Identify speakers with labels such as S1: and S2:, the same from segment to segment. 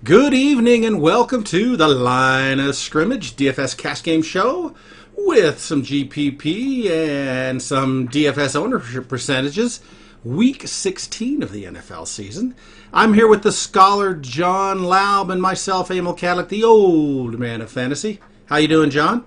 S1: Good evening and welcome to the Line of Scrimmage DFS Cash Game Show with some GPP and some DFS ownership percentages. Week 16 of the NFL season. I'm here with the scholar John Laub and myself, Emil Kadlec, the old man of fantasy. How you doing, John?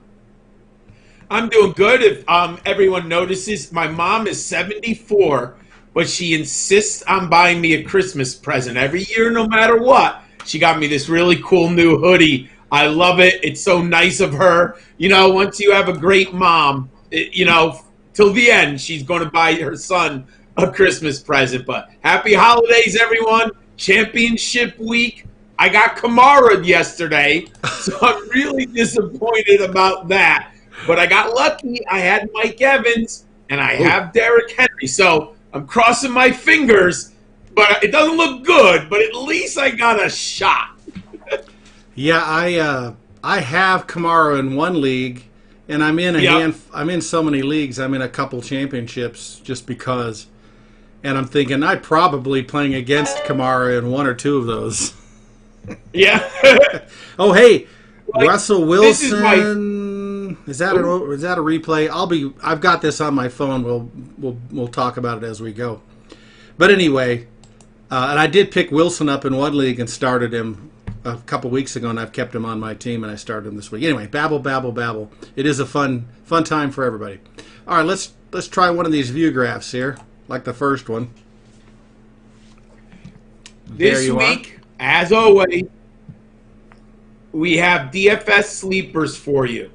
S2: I'm doing good. If everyone notices, my mom is 74, but she insists on buying me a Christmas present every year, no matter what. She got me this really cool new hoodie. I love it. It's so nice of her. You know, once you have a great mom, till the end, she's going to buy her son a Christmas present. But happy holidays, everyone. Championship week. I got Kamara yesterday, so I'm really disappointed about that. But I got lucky. I had Mike Evans, and I have Derrick Henry. So I'm crossing my fingers. But it doesn't look good, but at least I got a shot.
S1: Yeah, I have Kamara in one league, and I'm in so many leagues. I'm in a couple championships just because, and I'm thinking I'm probably playing against Kamara in one or two of those.
S2: Yeah.
S1: Oh, hey, Russell Wilson. Is that a replay? I've got this on my phone. We'll talk about it as we go. But anyway. And I did pick Wilson up in one league and started him a couple weeks ago, and I've kept him on my team, and I started him this week. Anyway, babble. It is a fun time for everybody. All right, let's try one of these view graphs here, like the first one.
S2: This week, as always, we have DFS Sleepers for you.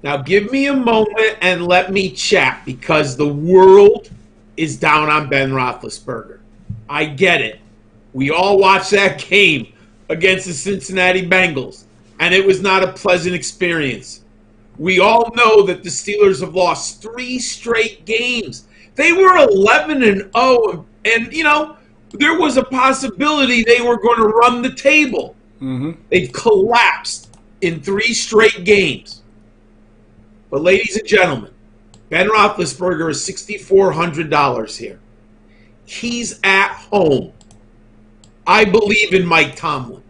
S2: Now, give me a moment and let me chat, because the world is down on Ben Roethlisberger. I get it. We all watched that game against the Cincinnati Bengals, and it was not a pleasant experience. We all know that the Steelers have lost 3 straight games. They were 11-0, and there was a possibility they were going to run the table.
S1: Mm-hmm.
S2: They've collapsed in 3 straight games. But ladies and gentlemen, Ben Roethlisberger is $6,400 here. He's at home. I believe in Mike Tomlin.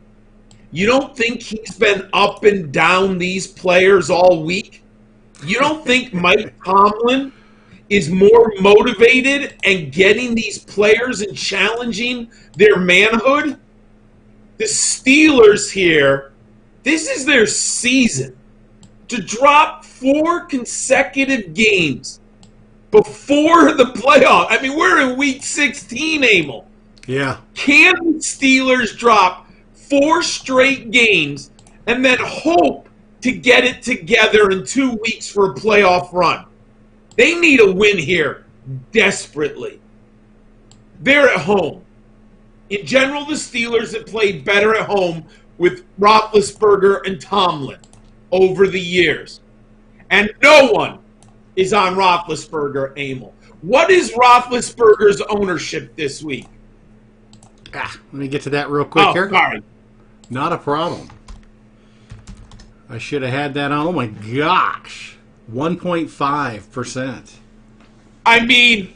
S2: You don't think he's been up and down these players all week? You don't think Mike Tomlin is more motivated and getting these players and challenging their manhood? The Steelers here, this is their season. To drop 4 consecutive games before the playoff. I mean, we're in week 16, Emil.
S1: Yeah.
S2: Can the Steelers drop 4 straight games and then hope to get it together in 2 weeks for a playoff run? They need a win here desperately. They're at home. In general, the Steelers have played better at home with Roethlisberger and Tomlin over the years. And no one is on Roethlisberger, Emil. What is Roethlisberger's ownership this week?
S1: Let me get to that real quick here.
S2: Sorry.
S1: Not a problem. I should have had that on. Oh my gosh. 1.5%.
S2: I mean,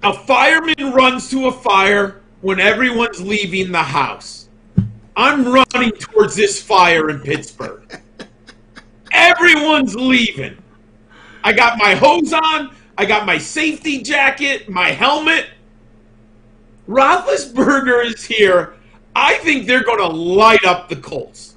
S2: a fireman runs to a fire when everyone's leaving the house. I'm running towards this fire in Pittsburgh. Everyone's leaving. I got my hose on. I got my safety jacket, my helmet. Roethlisberger is here. I think they're going to light up the Colts.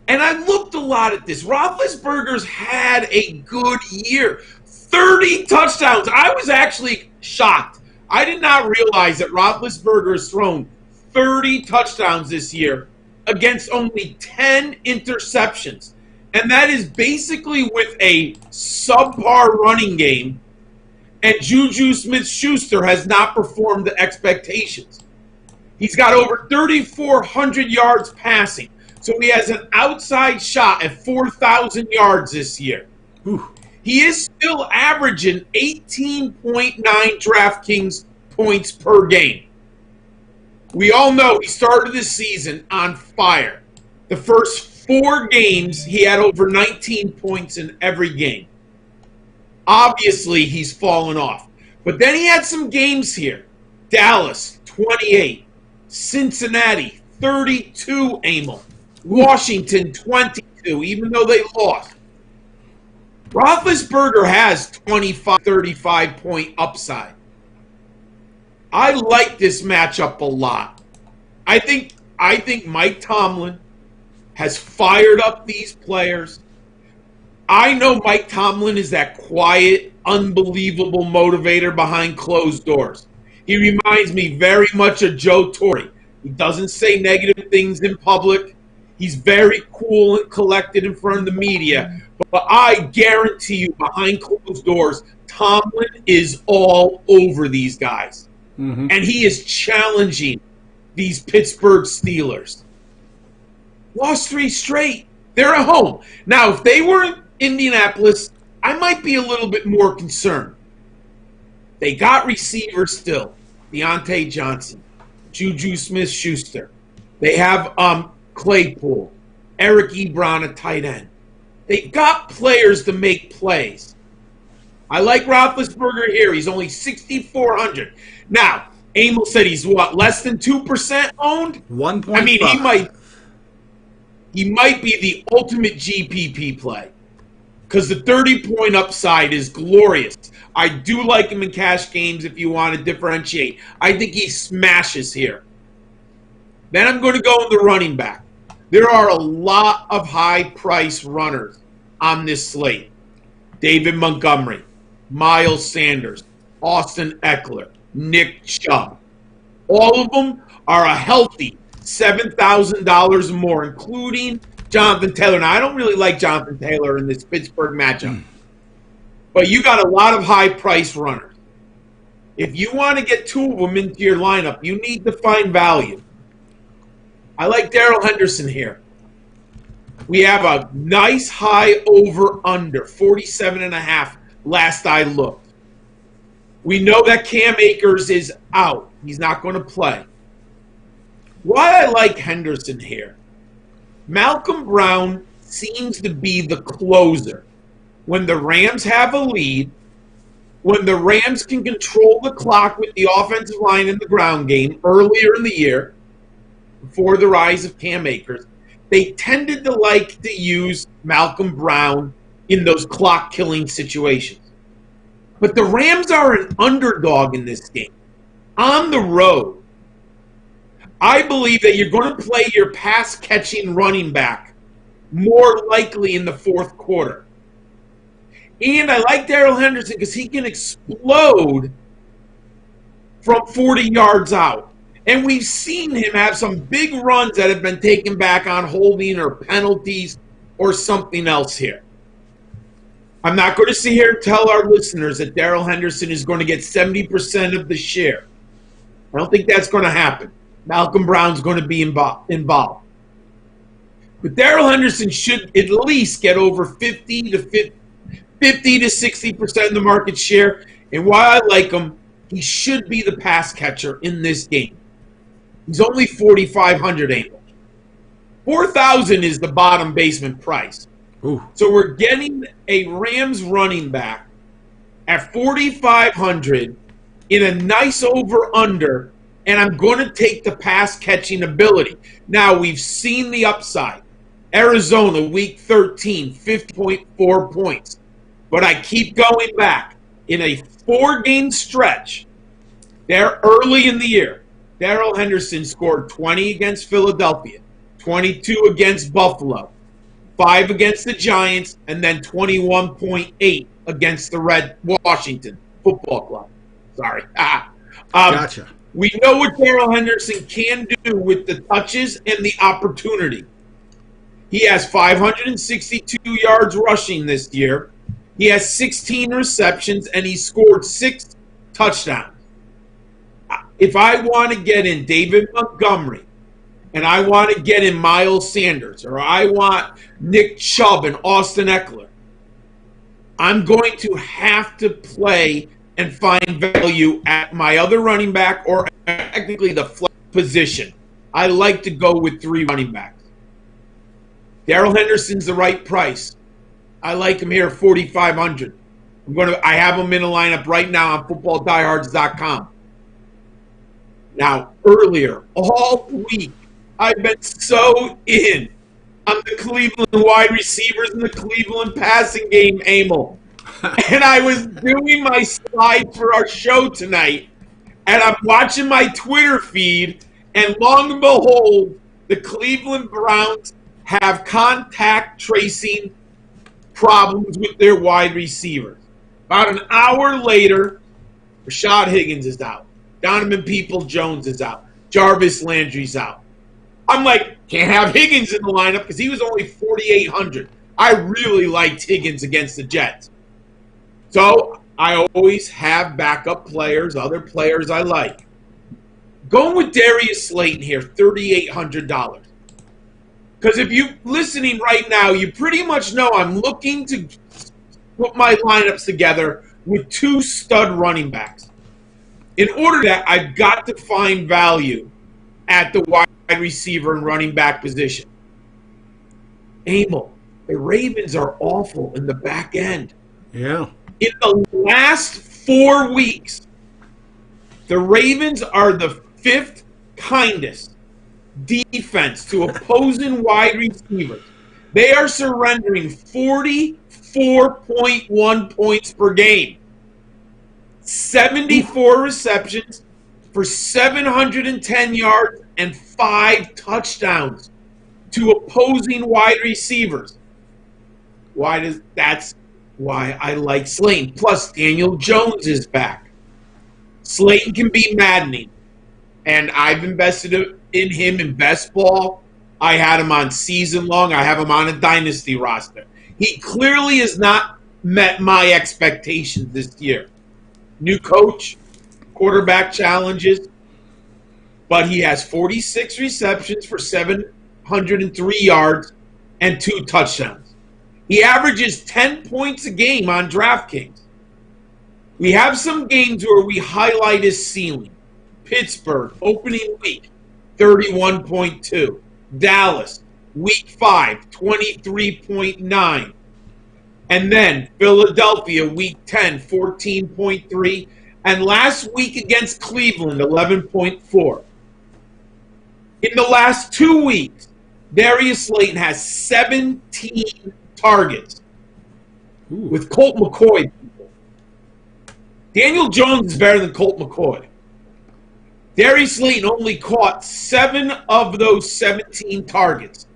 S2: And I looked a lot at this. Roethlisberger's had a good year. 30 touchdowns. I was actually shocked. I did not realize that Roethlisberger has thrown 30 touchdowns this year against only 10 interceptions. And that is basically with a subpar running game. And Juju Smith-Schuster has not performed to expectations. He's got over 3,400 yards passing. So he has an outside shot at 4,000 yards this year.
S1: Whew.
S2: He is still averaging 18.9 DraftKings points per game. We all know he started the season on fire. The first 4 games, he had over 19 points in every game. Obviously, he's fallen off. But then he had some games here. Dallas, 28. Cincinnati, 32, Emil. Washington, 22, even though they lost. Roethlisberger has 25, 35-point upside. I like this matchup a lot. I think Mike Tomlin has fired up these players. I know Mike Tomlin is that quiet, unbelievable motivator behind closed doors. He reminds me very much of Joe Torre. He doesn't say negative things in public. He's very cool and collected in front of the media. But I guarantee you, behind closed doors, Tomlin is all over these guys. Mm-hmm. And he is challenging these Pittsburgh Steelers. Lost 3 straight. They're at home. Now, if they were in Indianapolis, I might be a little bit more concerned. They got receivers still. Deontay Johnson, Juju Smith-Schuster. They have Claypool, Eric Ebron at tight end. They got players to make plays. I like Roethlisberger here. He's only 6,400. Now, Emil said he's what, less than 2% owned?
S1: 1.5.
S2: I mean, he might be the ultimate GPP play because the 30-point upside is glorious. I do like him in cash games if you want to differentiate. I think he smashes here. Then I'm going to go in the running back. There are a lot of high-price runners on this slate. David Montgomery, Miles Sanders, Austin Eckler, Nick Chubb. All of them are a healthy $7,000 or more, including Jonathan Taylor. Now, I don't really like Jonathan Taylor in this Pittsburgh matchup. But you got a lot of high-price runners. If you want to get 2 of them into your lineup, you need to find value. I like Daryl Henderson here. We have a nice high over-under, 47.5 last I looked. We know that Cam Akers is out. He's not going to play. Why I like Henderson here, Malcolm Brown seems to be the closer. When the Rams have a lead, when the Rams can control the clock with the offensive line in the ground game earlier in the year, before the rise of Cam Akers, they tended to like to use Malcolm Brown in those clock-killing situations. But the Rams are an underdog in this game. On the road, I believe that you're going to play your pass-catching running back more likely in the fourth quarter. And I like Daryl Henderson because he can explode from 40 yards out. And we've seen him have some big runs that have been taken back on holding or penalties or something else here. I'm not going to sit here and tell our listeners that Daryl Henderson is going to get 70% of the share. I don't think that's going to happen. Malcolm Brown's going to be involved. But Daryl Henderson should at least get over 50 to 60% of the market share. And why I like him, he should be the pass catcher in this game. He's only 4,500, Emil. 4,000 is the bottom basement price.
S1: Ooh.
S2: So we're getting a Rams running back at 4,500 in a nice over-under, and I'm going to take the pass-catching ability. Now, we've seen the upside. Arizona, week 13, 50.4 points. But I keep going back. In a 4-game stretch, they're early in the year. Daryl Henderson scored 20 against Philadelphia, 22 against Buffalo, 5 against the Giants, and then 21.8 against the Washington Football Club. Sorry.
S1: Gotcha.
S2: We know what Daryl Henderson can do with the touches and the opportunity. He has 562 yards rushing this year. He has 16 receptions, and he scored 6 touchdowns. If I want to get in David Montgomery, and I want to get in Miles Sanders, or I want Nick Chubb and Austin Eckler, I'm going to have to play and find value at my other running back or technically the flex position. I like to go with 3 running backs. Daryl Henderson's the right price. I like him here at 4,500. I have him in a lineup right now on footballdiehards.com. Now, earlier, all week, I've been so in on the Cleveland wide receivers in the Cleveland passing game, Emil. And I was doing my slide for our show tonight, and I'm watching my Twitter feed, and long and behold, the Cleveland Browns have contact tracing problems with their wide receivers. About an hour later, Rashad Higgins is out. Donovan Peoples-Jones is out. Jarvis Landry's out. I'm like, can't have Higgins in the lineup because he was only 4,800. I really liked Higgins against the Jets. So I always have backup players, other players I like. Going with Darius Slayton here, $3,800. Because if you're listening right now, you pretty much know I'm looking to put my lineups together with 2 stud running backs. In order to that, I've got to find value at the wide receiver and running back position. Emil, the Ravens are awful in the back end.
S1: Yeah.
S2: In the last 4 weeks, the Ravens are the 5th kindest defense to opposing wide receivers. They are surrendering 44.1 points per game. 74 receptions for 710 yards and 5 touchdowns to opposing wide receivers. That's why I like Slayton. Plus, Daniel Jones is back. Slayton can be maddening. And I've invested in him in best ball. I had him on season long. I have him on a dynasty roster. He clearly has not met my expectations this year. New coach, quarterback challenges, but he has 46 receptions for 703 yards and 2 touchdowns. He averages 10 points a game on DraftKings. We have some games where we highlight his ceiling. Pittsburgh, opening week, 31.2. Dallas, week 5, 23.9. And then Philadelphia, week 10, 14.3. And last week against Cleveland, 11.4. In the last 2 weeks, Darius Slayton has 17 targets.
S1: Ooh.
S2: With Colt McCoy. Daniel Jones is better than Colt McCoy. Darius Slayton only caught 7 of those 17 targets.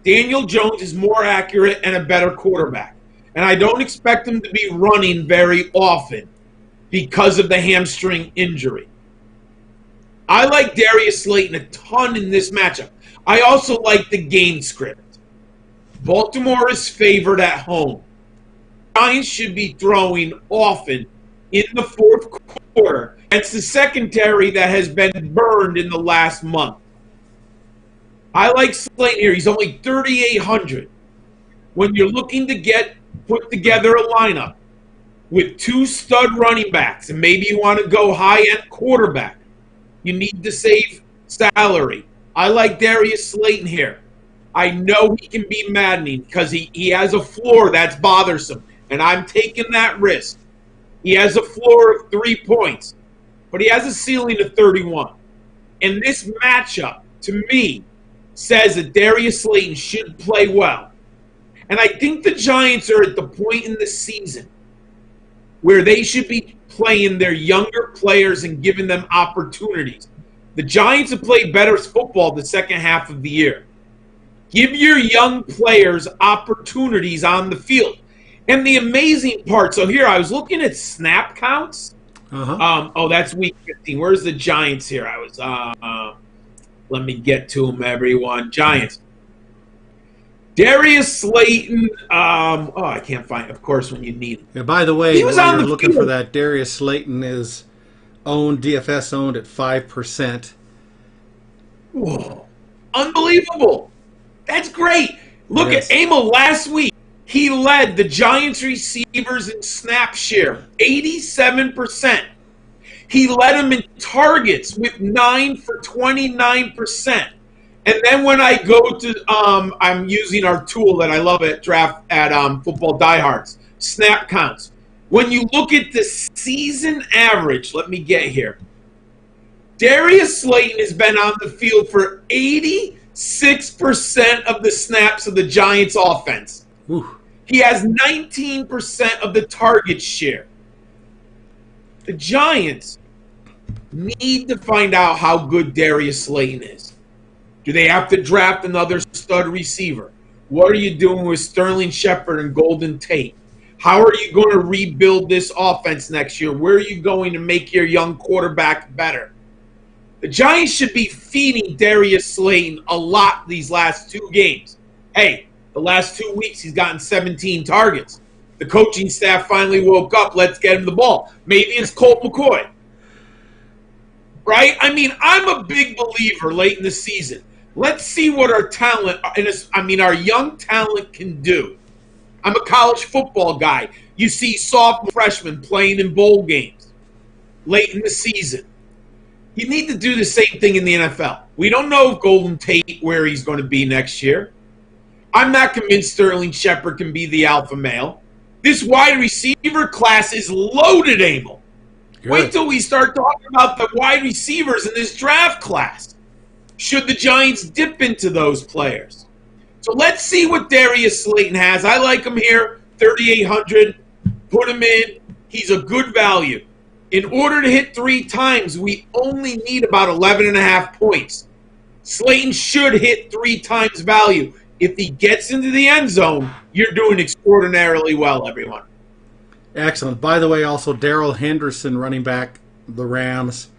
S2: Daniel Jones is more accurate and a better quarterback. And I don't expect him to be running very often because of the hamstring injury. I like Darius Slayton a ton in this matchup. I also like the game script. Baltimore is favored at home. Giants should be throwing often in the fourth quarter. It's the secondary that has been burned in the last month. I like Slayton here. He's only 3,800. When you're looking to put together a lineup with 2 stud running backs, and maybe you want to go high-end quarterback, you need to save salary. I like Darius Slayton here. I know he can be maddening because he has a floor that's bothersome, and I'm taking that risk. He has a floor of 3 points, but he has a ceiling of 31. And this matchup, to me, says that Darius Slayton should play well. And I think the Giants are at the point in the season where they should be playing their younger players and giving them opportunities. The Giants have played better football the second half of the year. Give your young players opportunities on the field. And the amazing part, so here I was looking at snap counts. That's week 15. Where's the Giants here? Let me get to them, everyone. Giants. Darius Slayton. I can't find, of course, when you need him.
S1: Yeah, by the way,
S2: he was
S1: while you're looking for that, Darius Slayton is DFS owned at 5%.
S2: Whoa. Unbelievable. That's great. Look
S1: Yes.
S2: at Emil last week. He led the Giants receivers in snap share, 87%. He led them in targets with 9 for 29%. And then when I go to, I'm using our tool that I love at Football Diehards, snap counts. When you look at the season average, let me get here. Darius Slayton has been on the field for 80 6% of the snaps of the Giants' offense.
S1: Ooh.
S2: He has 19% of the target share. The Giants need to find out how good Darius Slayton is. Do they have to draft another stud receiver? What are you doing with Sterling Shepard and Golden Tate? How are you going to rebuild this offense next year? Where are you going to make your young quarterback better? The Giants should be feeding Darius Slayton a lot these last 2 games. Hey, the last 2 weeks he's gotten 17 targets. The coaching staff finally woke up. Let's get him the ball. Maybe it's Colt McCoy. Right? I mean, I'm a big believer late in the season. Let's see what our talent, our young talent can do. I'm a college football guy. You see sophomore freshmen playing in bowl games late in the season. You need to do the same thing in the NFL. We don't know if Golden Tate where he's going to be next year. I'm not convinced Sterling Shepard can be the alpha male. This wide receiver class is loaded, Emil. Good. Wait till we start talking about the wide receivers in this draft class. Should the Giants dip into those players? So let's see what Darius Slayton has. I like him here, 3,800. Put him in. He's a good value. In order to hit 3 times, we only need about 11.5 points. Slayton should hit 3 times value. If he gets into the end zone, you're doing extraordinarily well, everyone.
S1: Excellent. By the way, also Daryl Henderson, running back, the Rams,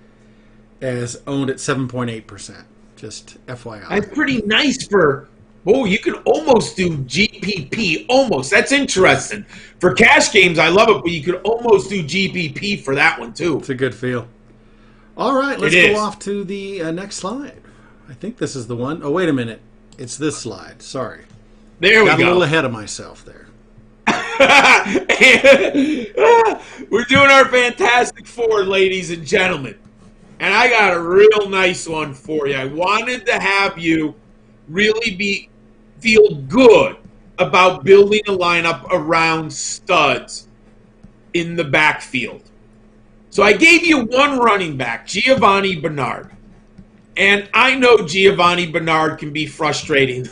S1: is owned at 7.8%. Just FYI.
S2: That's pretty nice for... Oh, you can almost do GPP. Almost. That's interesting. For cash games, I love it, but you could almost do GPP for that one, too.
S1: It's a good feel. All right, let's go off to the next slide. I think this is the one. Oh, wait a minute. It's this slide. Sorry.
S2: There we go.
S1: Got a little ahead of myself there.
S2: We're doing our Fantastic Four, ladies and gentlemen. And I got a real nice one for you. I wanted to have you really feel good about building a lineup around studs in the backfield. So I gave you one running back, Giovanni Bernard. And I know Giovanni Bernard can be frustrating.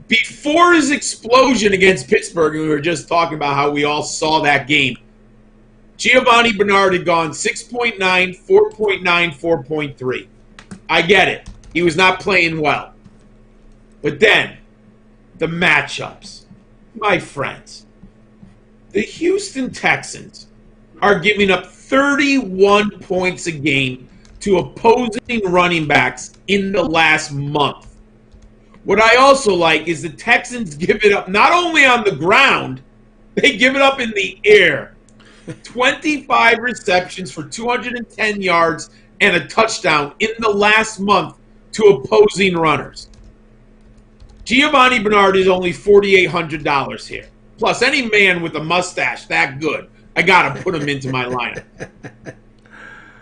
S2: Before his explosion against Pittsburgh, and we were just talking about how we all saw that game, Giovanni Bernard had gone 6.9, 4.9, 4.3. I get it. He was not playing well. But then, the matchups. My friends, the Houston Texans are giving up 31 points a game to opposing running backs in the last month. What I also like is the Texans give it up not only on the ground, they give it up in the air. 25 receptions for 210 yards and a touchdown in the last month to opposing runners. Giovanni Bernard is only $4,800 here. Plus, any man with a mustache that good, I got to put him into my lineup.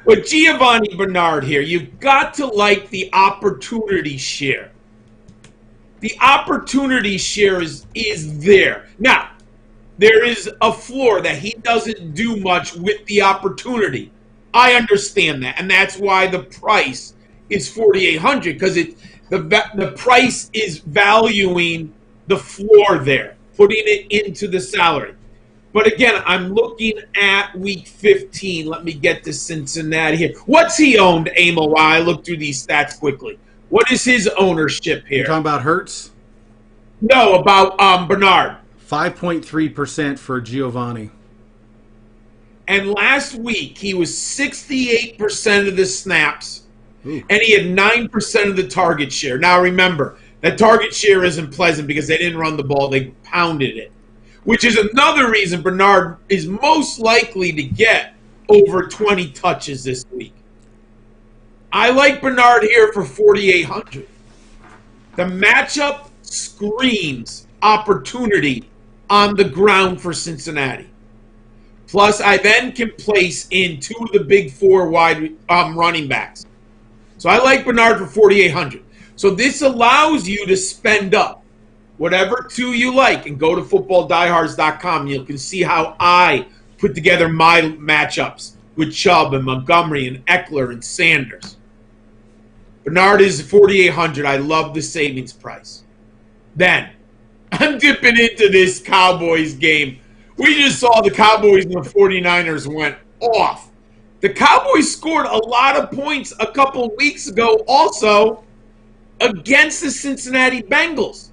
S2: But Giovanni Bernard here, you've got to like the opportunity share. The opportunity share is there. Now, there is a floor that he doesn't do much with the opportunity. I understand that, and that's why the price is $4,800, because the price is valuing the floor there, putting it into the salary. But again, I'm looking at week 15. Let me get to Cincinnati here. What's he owned, Emil, while I look through these stats quickly? What is his ownership here?
S1: You're talking about Hurts?
S2: No, about Bernard.
S1: 5.3% for Giovanni.
S2: And last week, he was 68% of the snaps,
S1: Ooh.
S2: and he had 9% of the target share. Now, remember, that target share isn't pleasant because they didn't run the ball. They pounded it, which is another reason Bernard is most likely to get over 20 touches this week. I like Bernard here for $4,800. The matchup screams opportunity on the ground for Cincinnati. Plus, I then can place in 2 of the big 4 wide running backs. So I like Bernard for $4,800. So this allows you to spend up whatever 2 you like and go to footballdiehards.com. You can see how I put together my matchups with Chubb and Montgomery and Eckler and Sanders. Bernard is 4,800. I love the savings price. Then, I'm dipping into this Cowboys game. We just saw the Cowboys and the 49ers went off. The Cowboys scored a lot of points a couple weeks ago also against the Cincinnati Bengals.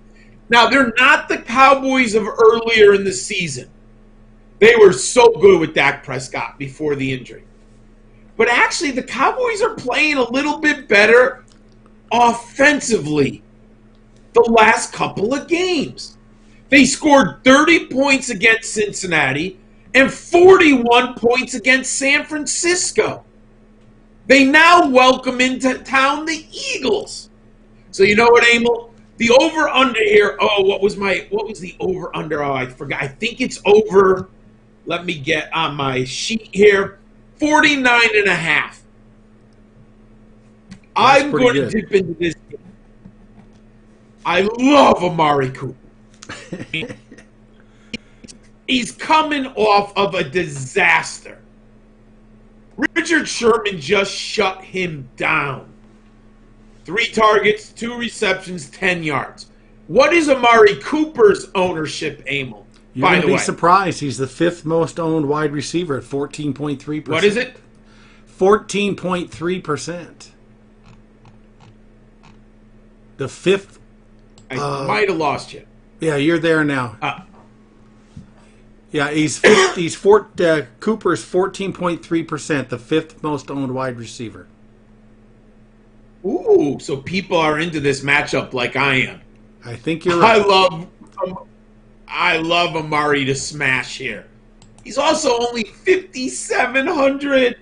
S2: Now, they're not the Cowboys of earlier in the season. They were so good with Dak Prescott before the injury. But actually, the Cowboys are playing a little bit better offensively the last couple of games. They scored 30 points against Cincinnati and 41 points against San Francisco. They now welcome into town the Eagles. So you know what, Emil? The over-under here, what was the over-under? Oh, I forgot. I think it's over, let me get on my sheet here, 49.5. I'm going to dip into this game. I love Amari Cooper. He's coming off of a disaster. Richard Sherman just shut him down. 3 targets, 2 receptions, 10 yards. What is Amari Cooper's ownership, Emil?
S1: You're going to be surprised. He's the 5th most owned wide receiver at 14.3%.
S2: What is it?
S1: 14.3%. The 5th.
S2: I might have lost you.
S1: Yeah, you're there now. Yeah, Cooper's 14.3%, the 5th most owned wide receiver.
S2: Ooh, so people are into this matchup like I am.
S1: I think you're right.
S2: I love Amari to smash here. He's also only 5,700.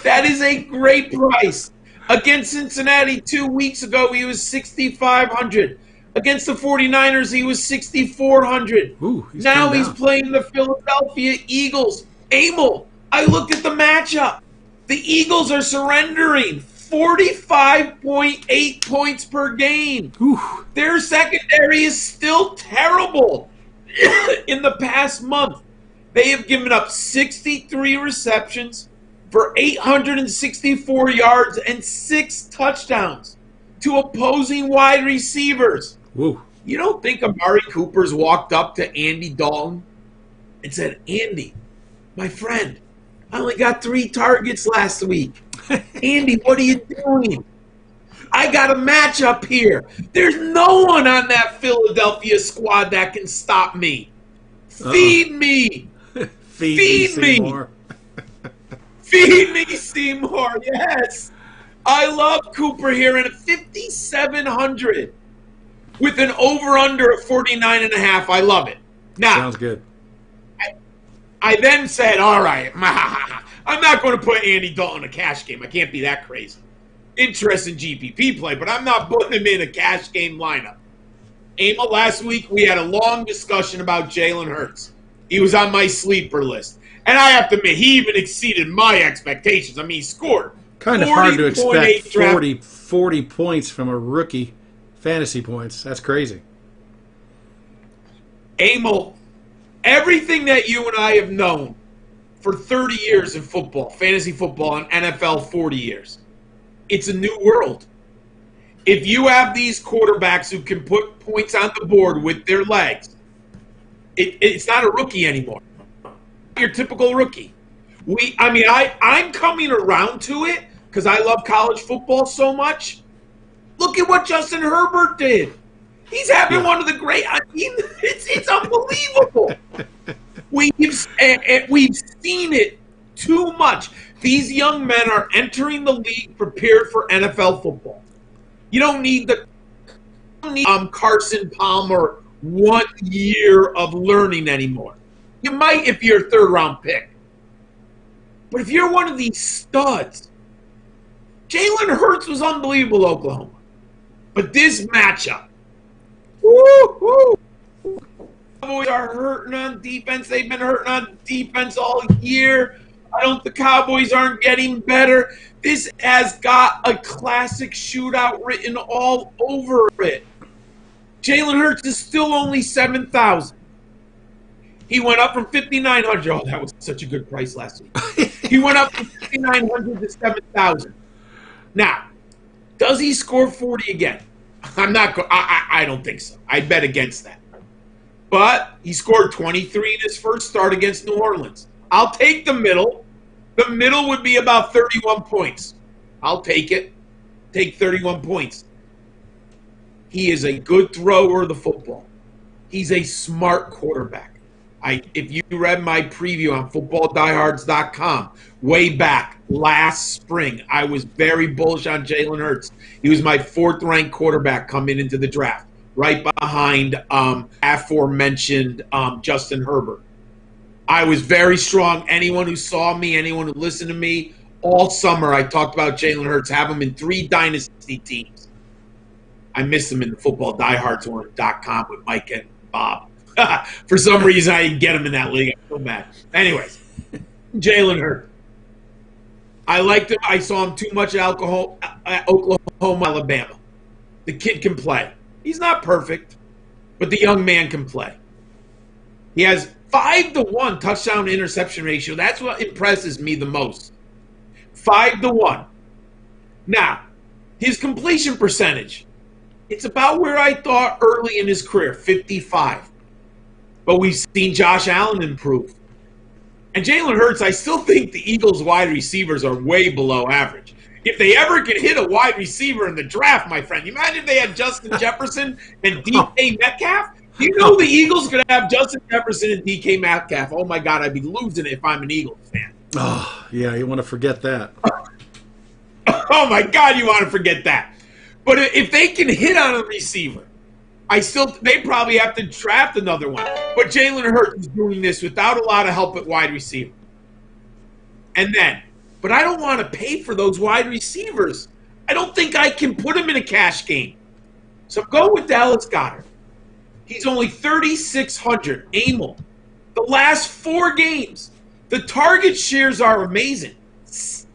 S2: That is a great price. Against Cincinnati 2 weeks ago, he was 6,500. Against the 49ers, he was 6,400. Now he's playing the Philadelphia Eagles. Emil, I looked at the matchup. The Eagles are surrendering 45.8 points per game. Their secondary is still terrible. In the past month, they have given up 63 receptions for 864 yards and 6 touchdowns to opposing wide receivers.
S1: Woo.
S2: You don't think Amari Cooper's walked up to Andy Dalton and said, Andy, my friend, I only got 3 targets last week. Andy, what are you doing? I got a matchup here. There's no one on that Philadelphia squad that can stop me. Feed me.
S1: Feed me.
S2: Feed me, Seymour. Yes. I love Cooper here at 5,700 with an over-under of 49.5. I love it. Now,
S1: sounds good.
S2: I then said, all right, I'm not going to put Andy Dalton in a cash game. I can't be that crazy. Interesting GPP play, but I'm not putting him in a cash game lineup. Emil, last week we had a long discussion about Jalen Hurts. He was on my sleeper list. And I have to admit, he even exceeded my expectations. I mean, he scored
S1: kind of hard to expect 40 points from a rookie. Fantasy points. That's crazy.
S2: Emil, everything that you and I have known for 30 years in football, fantasy football, and NFL 40 years, it's a new world. If you have these quarterbacks who can put points on the board with their legs, it's not a rookie anymore. Your typical rookie. I'm coming around to it because I love college football so much. Look at what Justin Herbert did. He's having one of the great. I mean, it's unbelievable. We've seen it too much. These young men are entering the league prepared for NFL football. You don't need Carson Palmer 1 year of learning anymore. You might if you're a third-round pick. But if you're one of these studs, Jalen Hurts was unbelievable, Oklahoma. But this matchup, woo-hoo, Cowboys are hurting on defense. They've been hurting on defense all year. The Cowboys aren't getting better. This has got a classic shootout written all over it. Jalen Hurts is still only 7,000. He went up from 5,900. Oh, that was such a good price last week. He went up from 5,900 to 7,000. Now, Does he score 40 again? I don't think so. I bet against that. But he scored 23 in his first start against New Orleans. I'll take the middle. The middle would be about 31 points. I'll take it. Take 31 points. He is a good thrower of the football. He's a smart quarterback. If you read my preview on footballdiehards.com way back last spring, I was very bullish on Jalen Hurts. He was my 4th-ranked quarterback coming into the draft, right behind aforementioned Justin Herbert. I was very strong. Anyone who saw me, anyone who listened to me, all summer I talked about Jalen Hurts, have him in 3 dynasty teams. I missed him in the footballdiehards.com with Mike and Bob. For some reason, I didn't get him in that league. I'm so mad. Anyways, Jalen Hurts. I liked him. I saw him too much at Oklahoma, Alabama. The kid can play. He's not perfect, but the young man can play. He has 5-to-1 touchdown interception ratio. That's what impresses me the most. 5-to-1. Now, his completion percentage, it's about where I thought early in his career, 55. But we've seen Josh Allen improve. And Jalen Hurts, I still think the Eagles' wide receivers are way below average. If they ever could hit a wide receiver in the draft, my friend, you imagine if they had Justin Jefferson and DK Metcalf? You know the Eagles could have Justin Jefferson and DK Metcalf. Oh, my God, I'd be losing it if I'm an Eagles fan.
S1: Oh, yeah, you want to forget that.
S2: Oh, my God, you want to forget that. But if they can hit on a receiver, they probably have to draft another one. But Jalen Hurts is doing this without a lot of help at wide receiver. But I don't want to pay for those wide receivers. I don't think I can put them in a cash game. So go with Dallas Goedert. He's only 3,600. Emil. The last 4 games, the target shares are amazing.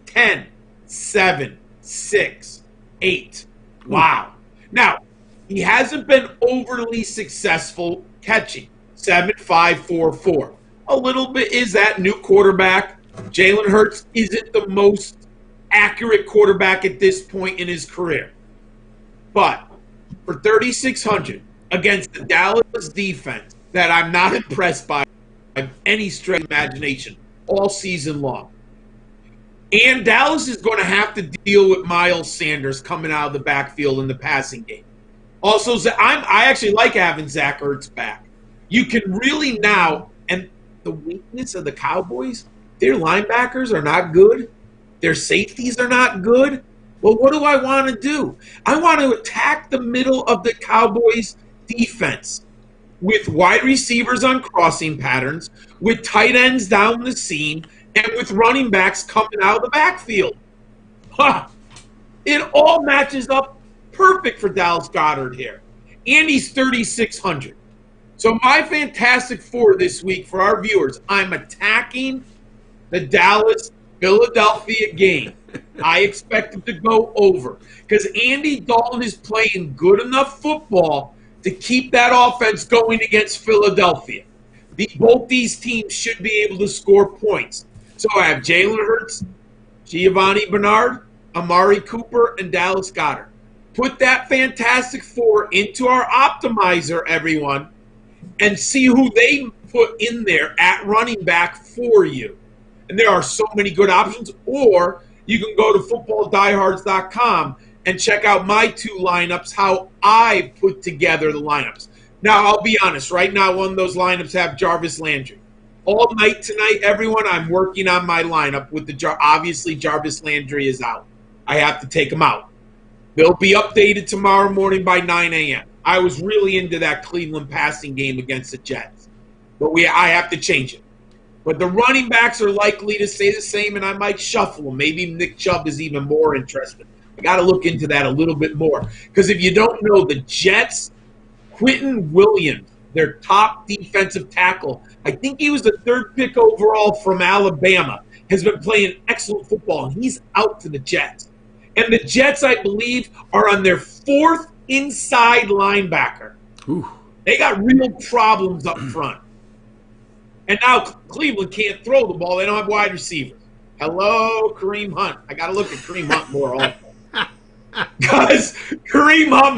S2: 10, 7, 6, 8. Wow. Now, he hasn't been overly successful catching. 7, 5, 4, 4. A little bit is that new quarterback. Jalen Hurts isn't the most accurate quarterback at this point in his career. But for 3,600 against the Dallas defense that I'm not impressed by any stretch of imagination all season long. And Dallas is going to have to deal with Miles Sanders coming out of the backfield in the passing game. Also, I actually like having Zach Ertz back. You can really now, and the weakness of the Cowboys, their linebackers are not good. Their safeties are not good. Well, what do I want to do? I want to attack the middle of the Cowboys defense with wide receivers on crossing patterns, with tight ends down the seam, and with running backs coming out of the backfield. It all matches up perfect for Dallas Goedert here. And he's 3,600. So my Fantastic Four this week for our viewers, I'm attacking the Dallas-Philadelphia game. I expect him to go over because Andy Dalton is playing good enough football to keep that offense going against Philadelphia. Both these teams should be able to score points. So I have Jalen Hurts, Giovanni Bernard, Amari Cooper, and Dallas Goedert. Put that Fantastic Four into our optimizer, everyone, and see who they put in there at running back for you. And there are so many good options. Or you can go to footballdiehards.com and check out my 2 lineups, how I put together the lineups. Now, I'll be honest. Right now, one of those lineups have Jarvis Landry. All night tonight, everyone, I'm working on my lineup with obviously Jarvis Landry is out. I have to take him out. They'll be updated tomorrow morning by 9 a.m. I was really into that Cleveland passing game against the Jets. But I have to change it. But the running backs are likely to stay the same, and I might shuffle them. Maybe Nick Chubb is even more interested. I got to look into that a little bit more. Because if you don't know, the Jets, Quentin Williams, their top defensive tackle, I think he was the 3rd pick overall from Alabama, has been playing excellent football, and he's out to the Jets. And the Jets, I believe, are on their 4th inside linebacker.
S1: Ooh.
S2: They got real problems up front. And now Cleveland can't throw the ball. They don't have wide receivers. Hello, Kareem Hunt. I got to look at Kareem Hunt more often. Because Kareem Hunt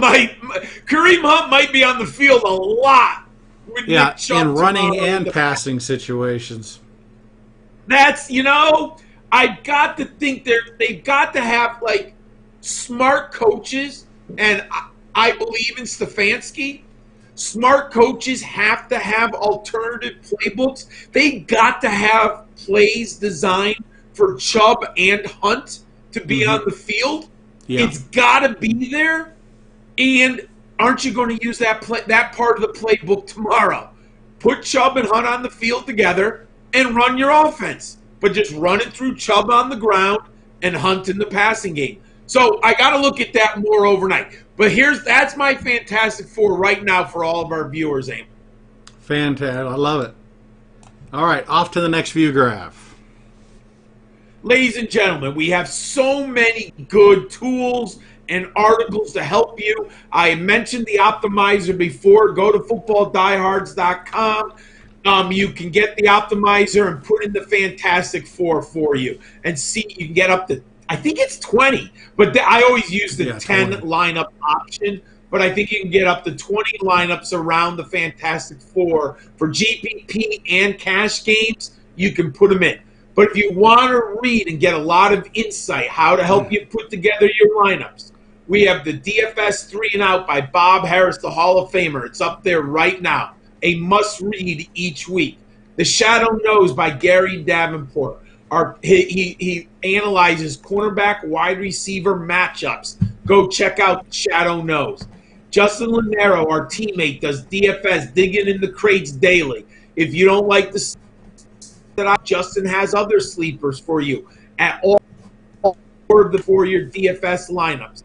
S2: might be on the field a lot. With Nick Chubb
S1: in running
S2: tomorrow
S1: and passing situations.
S2: That's, I've got to think they've got to have, like, smart coaches, and I believe in Stefanski. Smart coaches have to have alternative playbooks. They got to have plays designed for Chubb and Hunt to be on the field. Yeah. It's got to be there. And aren't you going to use that part of the playbook tomorrow? Put Chubb and Hunt on the field together and run your offense. But just run it through Chubb on the ground and Hunt in the passing game. So I got to look at that more overnight. But that's my Fantastic Four right now for all of our viewers, Emil.
S1: Fantastic. I love it. All right, off to the next view graph.
S2: Ladies and gentlemen, we have so many good tools and articles to help you. I mentioned the optimizer before. Go to footballdiehards.com. You can get the optimizer and put in the Fantastic Four for you. And see, you can get up to, I think it's 20. But I always use the 10 lineup option. But I think you can get up to 20 lineups around the Fantastic Four. For GPP and cash games, you can put them in. But if you want to read and get a lot of insight how to help you put together your lineups, we have the DFS 3 and Out by Bob Harris, the Hall of Famer. It's up there right now. A must-read each week. The Shadow Knows by Gary Davenport. He analyzes cornerback, wide receiver matchups. Go check out the Shadow Knows. Justin Lanero, our teammate, does DFS, digging in the crates daily. If you don't like the that Justin has other sleepers for you at all of the for-year DFS lineups.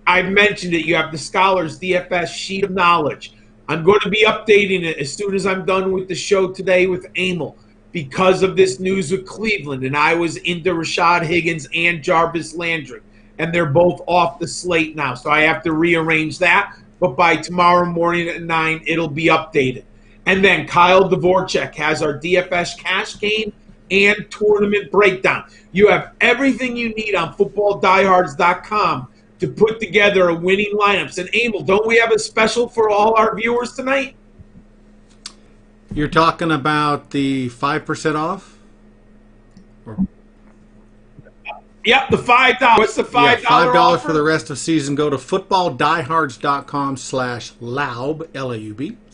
S2: I mentioned it. You have the Scholars DFS Sheet of Knowledge. I'm going to be updating it as soon as I'm done with the show today with Emil because of this news with Cleveland. And I was into Rashad Higgins and Jarvis Landry. And they're both off the slate now. So I have to rearrange that. But by tomorrow morning at 9, it'll be updated. And then Kyle Dvorak has our DFS cash game and tournament breakdown. You have everything you need on footballdiehards.com to put together a winning lineups. And Emil, don't we have a special for all our viewers tonight?
S1: You're talking about the 5% off?
S2: Yep, the $5. What's the $5?
S1: $5
S2: offer?
S1: for the rest of the season. Go to footballdiehards.com/Laub, L-A-U-B, /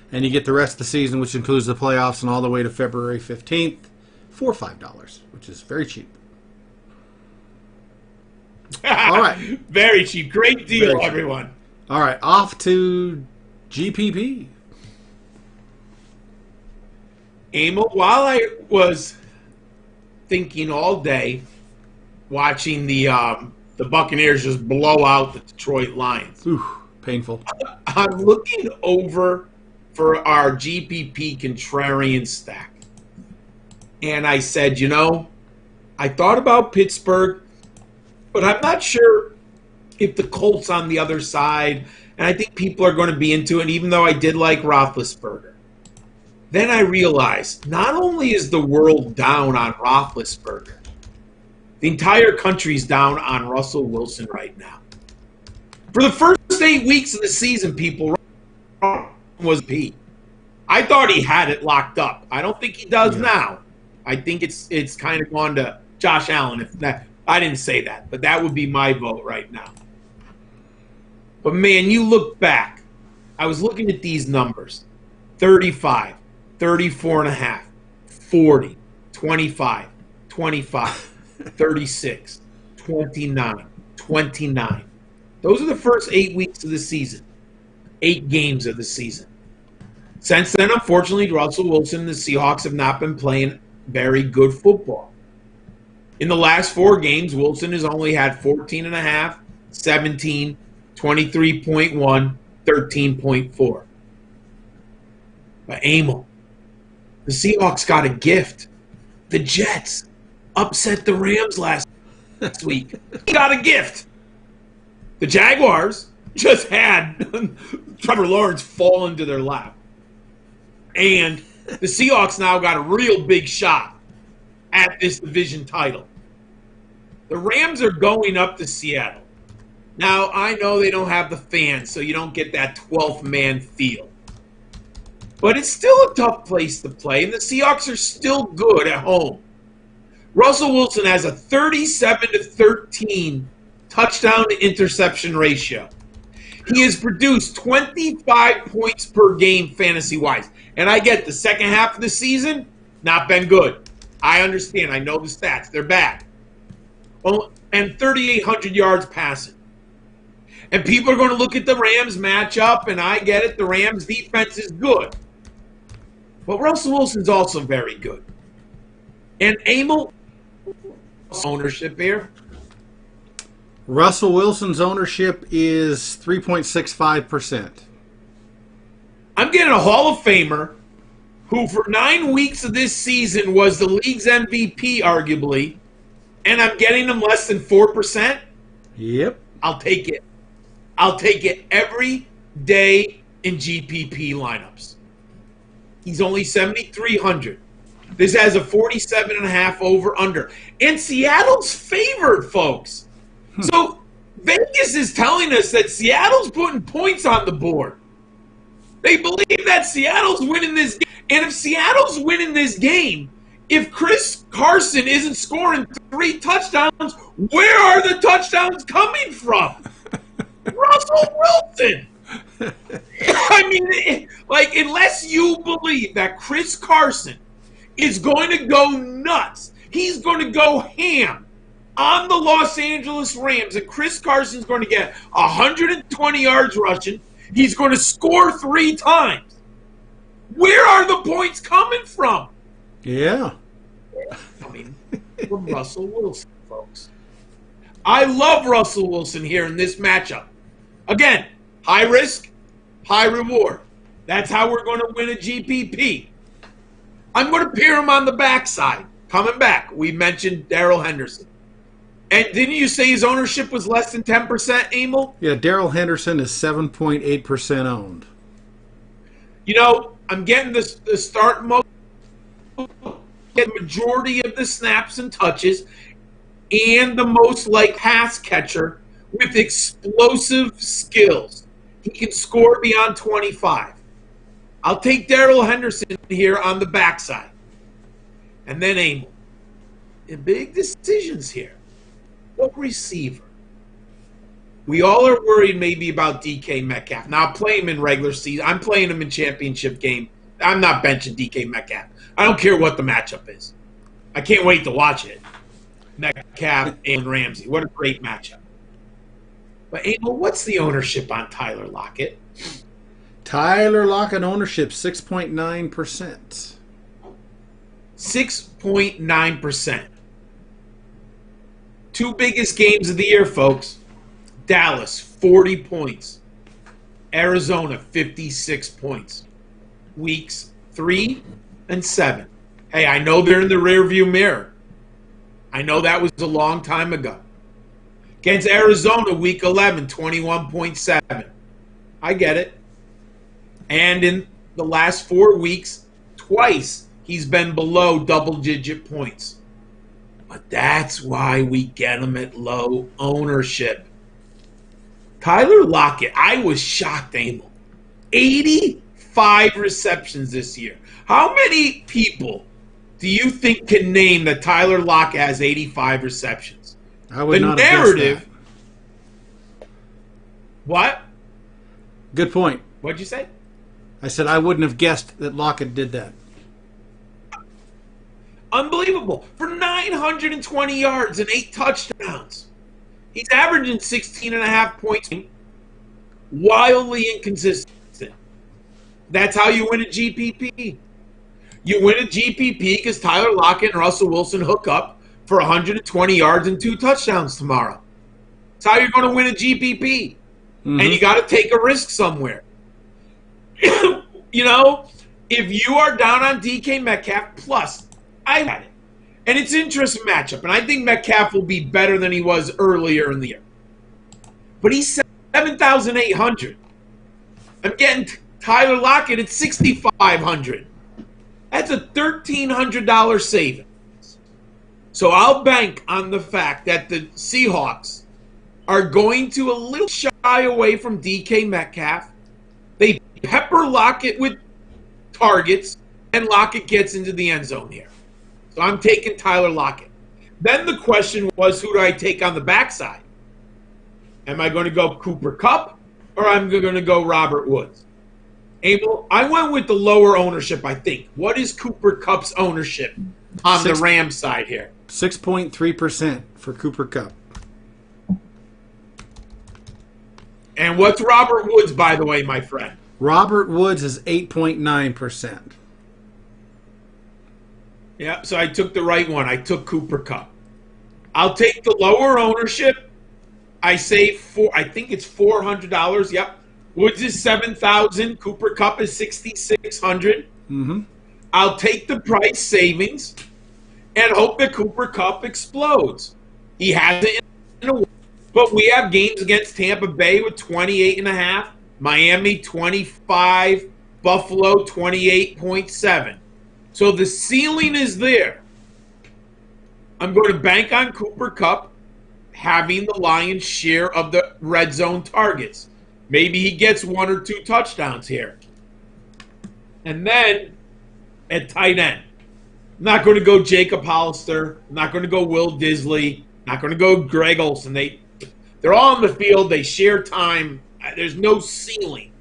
S1: and you get the rest of the season, which includes the playoffs and all the way to February 15th for $5, which is very cheap. All right.
S2: Very cheap. Great deal, cheap. Everyone.
S1: All right, off to GPP.
S2: Emil, while I was thinking all day, watching the Buccaneers just blow out the Detroit Lions.
S1: Ooh, painful.
S2: I'm looking over for our GPP contrarian stack. And I said, I thought about Pittsburgh, but I'm not sure if the Colts on the other side, and I think people are going to be into it, even though I did like Roethlisberger. Then I realized, not only is the world down on Roethlisberger, the entire country's down on Russell Wilson right now. For the first 8 weeks of the season, people was Pete. I thought he had it locked up. I don't think he does now. I think it's kind of gone to Josh Allen. If that, I didn't say that, but that would be my vote right now. But man, you look back. I was looking at these numbers: 35, 34.5, 40, 25, 25, 36, 29, 29. Those are the first 8 weeks of the season. 8 games of the season. Since then, unfortunately, Russell Wilson and the Seahawks have not been playing very good football. In the last 4 games, Wilson has only had 14.5, 17, 23.1, 13.4. But Emil, the Seahawks got a gift. The Jets upset the Rams last week. He got a gift. The Jaguars just had Trevor Lawrence fall into their lap. And the Seahawks now got a real big shot at this division title. The Rams are going up to Seattle. Now, I know they don't have the fans, so you don't get that 12th man feel. But it's still a tough place to play, and the Seahawks are still good at home. Russell Wilson has a 37-13 touchdown to interception ratio. He has produced 25 points per game fantasy-wise. And I get the second half of the season, not been good. I understand. I know the stats. They're bad. Well, and 3,800 yards passing. And people are going to look at the Rams matchup, and I get it. The Rams defense is good. But Russell Wilson's also very good. And Emil, ownership here.
S1: Russell Wilson's ownership is 3.65%.
S2: I'm getting a Hall of Famer who for 9 weeks of this season was the league's MVP, arguably, and I'm getting him less than 4%.
S1: Yep.
S2: I'll take it. I'll take it every day in GPP lineups. He's only 7,300. This has a 47.5 over-under. And Seattle's favored, folks. So Vegas is telling us that Seattle's putting points on the board. They believe that Seattle's winning this game. And if Seattle's winning this game, if Chris Carson isn't scoring 3 touchdowns, where are the touchdowns coming from? Russell Wilson. I mean, like, unless you believe that Chris Carson is going to go nuts, he's going to go ham on the Los Angeles Rams, and Chris Carson's going to get 120 yards rushing. He's going to score 3 times. Where are the points coming from?
S1: Yeah.
S2: I mean, from Russell Wilson, folks. I love Russell Wilson here in this matchup. Again, high risk, high reward. That's how we're going to win a GPP. I'm going to pair him on the backside. Coming back, we mentioned Daryl Henderson. And didn't you say his ownership was less than 10%, Emil?
S1: Yeah, Daryl Henderson is 7.8% owned.
S2: You know, I'm getting the start mode, the majority of the snaps and touches, and the most like pass catcher with explosive skills. He can score beyond 25. I'll take Daryl Henderson here on the backside. And then Emil. And big decisions here. What receiver? We all are worried maybe about DK Metcalf. Now, I'll play him in regular season. I'm playing him in championship game. I'm not benching DK Metcalf. I don't care what the matchup is. I can't wait to watch it. Metcalf and Ramsey. What a great matchup. But, Emil, what's the ownership on Tyler Lockett?
S1: Tyler Lockett ownership, 6.9%.
S2: 6.9%. 2 biggest games of the year, folks. Dallas, 40 points. Arizona, 56 points. Weeks 3 and 7. Hey, I know they're in the rearview mirror. I know that was a long time ago. Against Arizona, week 11, 21.7. I get it. And in the last 4 weeks, twice he's been below double-digit points. But that's why we get him at low ownership. Tyler Lockett, I was shocked, Emil. 85 receptions this year. How many people do you think can name that Tyler Lockett has 85 receptions?
S1: I would not
S2: have
S1: have guessed that.
S2: What?
S1: Good point.
S2: What'd you say?
S1: I said I wouldn't have guessed that Lockett did that.
S2: Unbelievable. For 920 yards and 8 touchdowns. He's averaging 16.5 points. Wildly inconsistent. That's how you win a GPP. You win a GPP because Tyler Lockett and Russell Wilson hook up for 120 yards and 2 touchdowns tomorrow. That's how you're going to win a GPP. Mm-hmm. And you got to take a risk somewhere. You know, if you are down on DK Metcalf, plus, I had it. And it's an interesting matchup. And I think Metcalf will be better than he was earlier in the year. But he's 7,800. I'm getting Tyler Lockett at 6,500. That's a $1,300 savings. So I'll bank on the fact that the Seahawks are going to a little shy away from DK Metcalf. They pepper Lockett with targets, and Lockett gets into the end zone here. So I'm taking Tyler Lockett. Then the question was, who do I take on the backside? Am I going to go Cooper Kupp, or am I going to go Robert Woods? Emil, I went with the lower ownership, I think. What is Cooper Kupp's ownership on the Rams side here?
S1: 6.3% for Cooper Kupp.
S2: And what's Robert Woods, by the way, my friend?
S1: Robert Woods is 8.9%.
S2: Yeah, so I took the right one. I took Cooper Kupp. I'll take the lower ownership. I say I think it's $400. Yep. Woods is $7,000. Cooper Kupp is $6,600.
S1: Mm-hmm.
S2: I'll take the price savings and hope that Cooper Kupp explodes. He hasn't in a while, but we have games against Tampa Bay with 28.5, Miami 25, Buffalo 28.7. So the ceiling is there. I'm going to bank on Cooper Kupp having the lion's share of the red zone targets. Maybe he gets 1 or 2 touchdowns here. And then at tight end, I'm not going to go Jacob Hollister. I'm not going to go Will Disley. I'm not going to go Greg Olsen. They're all on the field. They share time. There's no ceiling.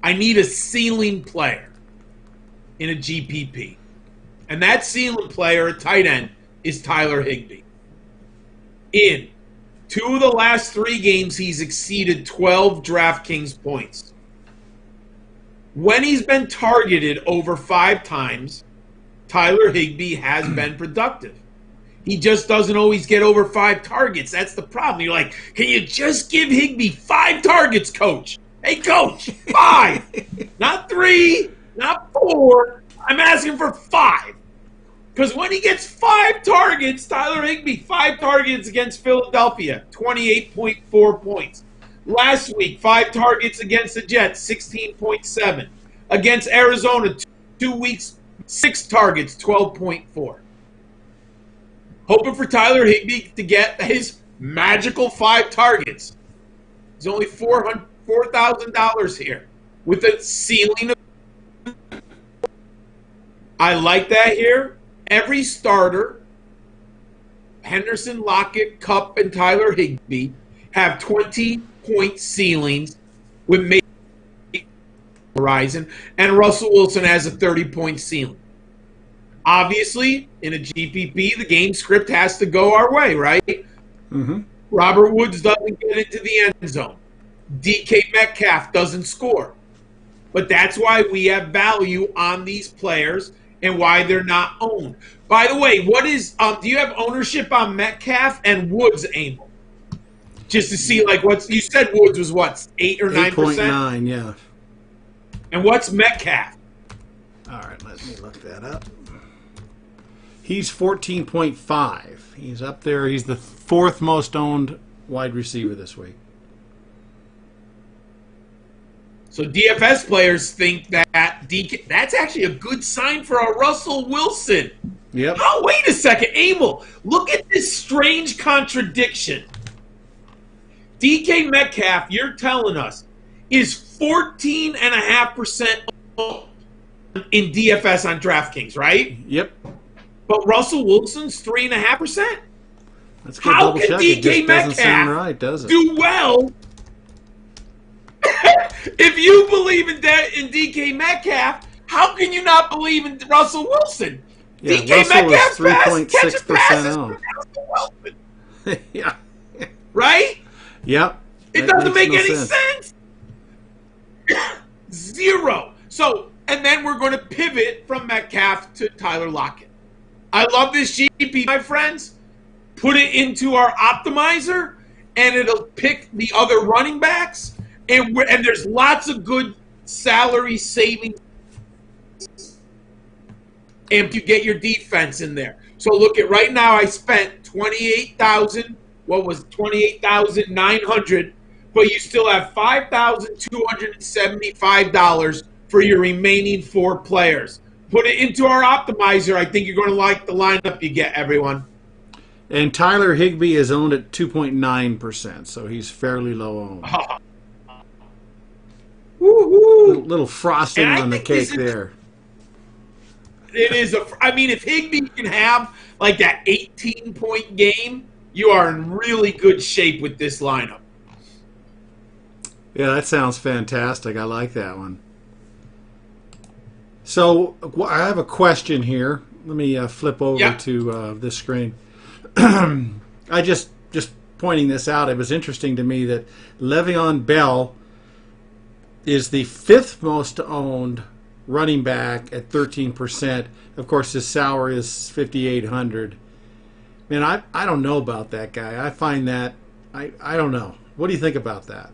S2: I need a ceiling player in a GPP. And that ceiling player at tight end is Tyler Higbee. In 2 of the last 3 games, he's exceeded 12 DraftKings points. When he's been targeted over 5 times, Tyler Higbee has been productive. He just doesn't always get over 5 targets. That's the problem. You're like, can you just give Higbee 5 targets, coach? Hey, coach, 5. Not 3, not 4. I'm asking for 5. Because when he gets 5 targets, Tyler Higbee, 5 targets against Philadelphia, 28.4 points. Last week, 5 targets against the Jets, 16.7. Against Arizona, 2 weeks, 6 targets, 12.4. Hoping for Tyler Higbee to get his magical 5 targets. He's only $4,000 here with a ceiling of. I like that here. Every starter, Henderson, Lockett, Kupp, and Tyler Higbee, have 20-point ceilings with maybe horizon, and Russell Wilson has a 30-point ceiling. Obviously, in a GPP, the game script has to go our way, right?
S1: Mm-hmm.
S2: Robert Woods doesn't get into the end zone. DK Metcalf doesn't score. But that's why we have value on these players and why they're not owned. By the way, what is do you have ownership on Metcalf and Woods, Emil? Just to see, like, what's you said Woods was what, 8 or 9%?
S1: 8.9, yeah.
S2: And what's Metcalf?
S1: All right, let me look that up. He's 14.5. He's up there. He's the 4th most owned wide receiver this week.
S2: So DFS players think that DK, that's actually a good sign for a Russell Wilson.
S1: Yep.
S2: Oh, wait a second, Emil. Look at this strange contradiction. DK Metcalf, you're telling us, is 14.5% in DFS on DraftKings, right?
S1: Yep.
S2: But Russell Wilson's 3.5%.
S1: Let's go
S2: How
S1: double
S2: can
S1: check.
S2: DK
S1: It just
S2: Metcalf
S1: doesn't sound right, does it?
S2: do well? If you believe in DK Metcalf, how can you not believe in Russell Wilson?
S1: Yeah,
S2: DK
S1: Russell
S2: Metcalf's
S1: is 3.6%
S2: owned.
S1: yeah.
S2: Right?
S1: Yep.
S2: It
S1: That
S2: doesn't make
S1: makes no
S2: any sense. 0. So, and then we're going to pivot from Metcalf to Tyler Lockett. I love this GP, my friends. Put it into our optimizer, and it'll pick the other running backs. And there's lots of good salary savings. And you get your defense in there. So look at right now, I spent $28,000. What was $28,900? But you still have $5,275 for your remaining 4 players. Put it into our optimizer. I think you're going to like the lineup you get, everyone.
S1: And Tyler Higbee is owned at 2.9%, so he's fairly low owned. Little frosting on the cake there.
S2: It is if Higbee can have like that 18-point game, you are in really good shape with this lineup.
S1: Yeah, that sounds fantastic. I like that one. So I have a question here. Let me flip over to this screen. I just pointing this out. It was interesting to me that Le'Veon Bell is the 5th most owned running back at 13%. Of course, his salary is $5,800. Man, I don't know about that guy. I find that I don't know. What do you think about that?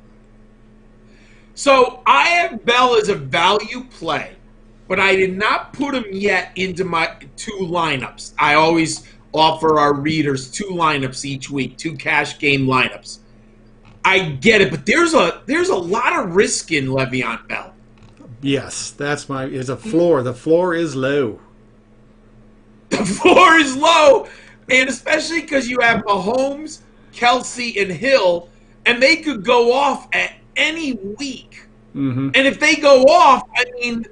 S2: So I have Bell as a value play, but I did not put him yet into my 2 lineups. I always offer our readers 2 lineups each week, 2 cash game lineups. I get it, but there's a lot of risk in Le'Veon Bell.
S1: Yes, is a floor. The floor is low.
S2: The floor is low, and especially because you have Mahomes, Kelsey, and Hill, and they could go off at any week.
S1: Mm-hmm.
S2: And if they go off, I mean,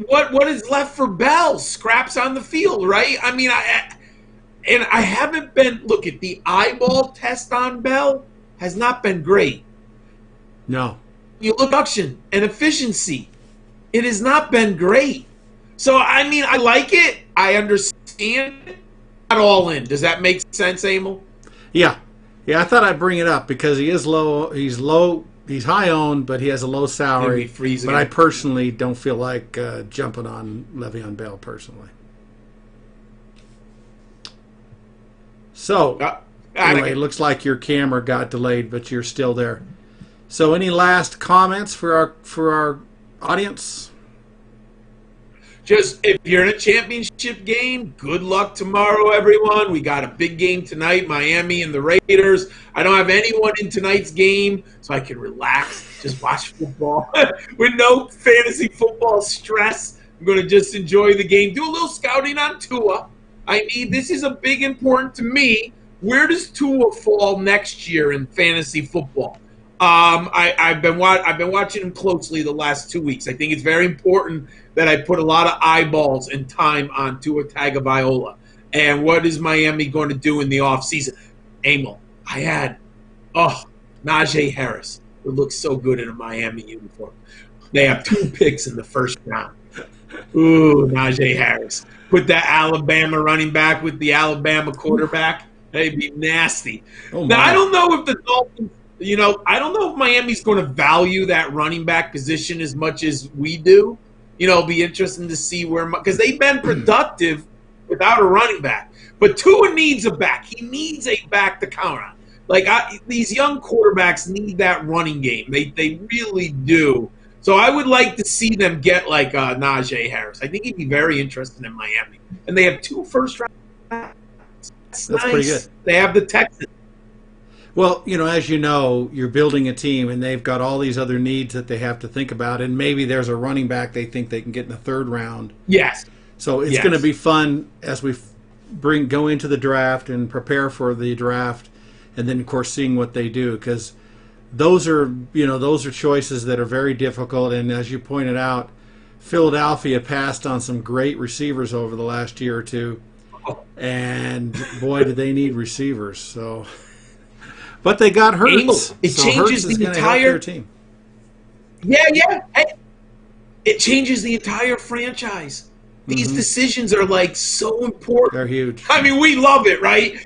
S2: what is left for Bell? Scraps on the field, right? I mean, I haven't been look at the eyeball test on Bell has not been great.
S1: No.
S2: You look at production and efficiency. It has not been great. So, I mean, I like it. I understand it. Not all in. Does that make sense, Emil?
S1: Yeah. Yeah, I thought I'd bring it up because he is low. He's low. He's high owned, but he has a low salary. But I personally don't feel like jumping on Le'Veon Bell personally. So, anyway, it looks like your camera got delayed, but you're still there. So, any last comments for our audience?
S2: Just, if you're in a championship game, good luck tomorrow, everyone. We got a big game tonight, Miami and the Raiders. I don't have anyone in tonight's game, so I can relax, just watch football with no fantasy football stress. I'm going to just enjoy the game, do a little scouting on Tua. This is a big important to me. Where does Tua fall next year in fantasy football? I've been watching him closely the last 2 weeks. I think it's very important that I put a lot of eyeballs and time on Tua Tagovailoa. And what is Miami going to do in the offseason? Emil, I had Najee Harris. It looks so good in a Miami uniform. They have 2 picks in the first round. Ooh, Najee Harris. Put that Alabama running back with the Alabama quarterback. That'd be nasty. Now, I don't know if the Dolphins, I don't know if Miami's going to value that running back position as much as we do. It'll be interesting to see because they've been productive without a running back. But Tua needs a back. He needs a back to count on. These young quarterbacks need that running game. They really do. So I would like to see them get Najee Harris. I think he'd be very interesting in Miami. And they have 2 first-round. That's nice.
S1: Pretty good.
S2: They have the Texans.
S1: Well, as you know, you're building a team, and they've got all these other needs that they have to think about, and maybe there's a running back they think they can get in the 3rd round.
S2: Yes.
S1: So it's going to be fun as we go into the draft and prepare for the draft, and then, of course, seeing what they do, because those are choices that are very difficult, and as you pointed out, Philadelphia passed on some great receivers over the last year or two, and boy, did they need receivers. So, but they got Hurts.
S2: It changes the entire
S1: team.
S2: Yeah. It changes the entire franchise. These decisions are so important.
S1: They're huge.
S2: We love it, right?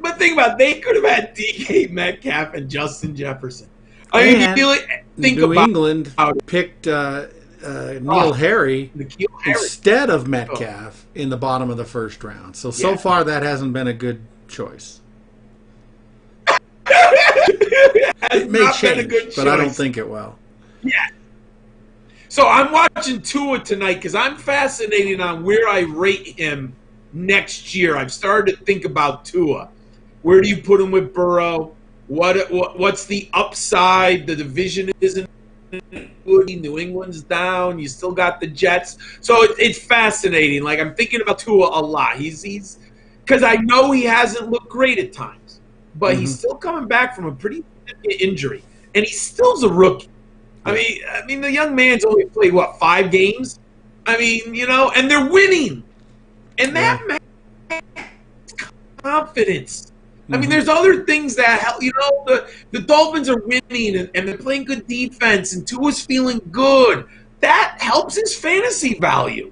S2: But think about it, they could have had DK Metcalf and Justin Jefferson.
S1: New England picked N'Keal Harry instead of Metcalf in the bottom of the 1st round. So far that hasn't been a good choice. It may change, but I don't think it will.
S2: Yeah. So I'm watching Tua tonight because I'm fascinated on where I rate him next year. I've started to think about Tua. Where do you put him with Burrow? What's the upside? The division isn't good. New England's down. You still got the Jets. So it's fascinating. I'm thinking about Tua a lot. He's because I know he hasn't looked great at times, but he's still coming back from a pretty significant injury, and he still's a rookie. I mean, the young man's only played, 5 games? I mean, and they're winning. And that makes confidence. I mean, there's other things that help. The Dolphins are winning, and they're playing good defense, and Tua's feeling good. That helps his fantasy value.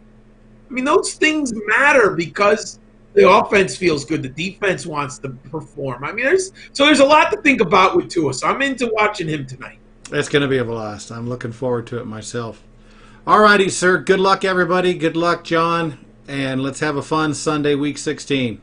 S2: I mean, those things matter because the offense feels good. The defense wants to perform. I mean, there's a lot to think about with Tua. So I'm into watching him tonight.
S1: It's going to be a blast. I'm looking forward to it myself. All righty, sir. Good luck, everybody. Good luck, John. And let's have a fun Sunday, Week 16.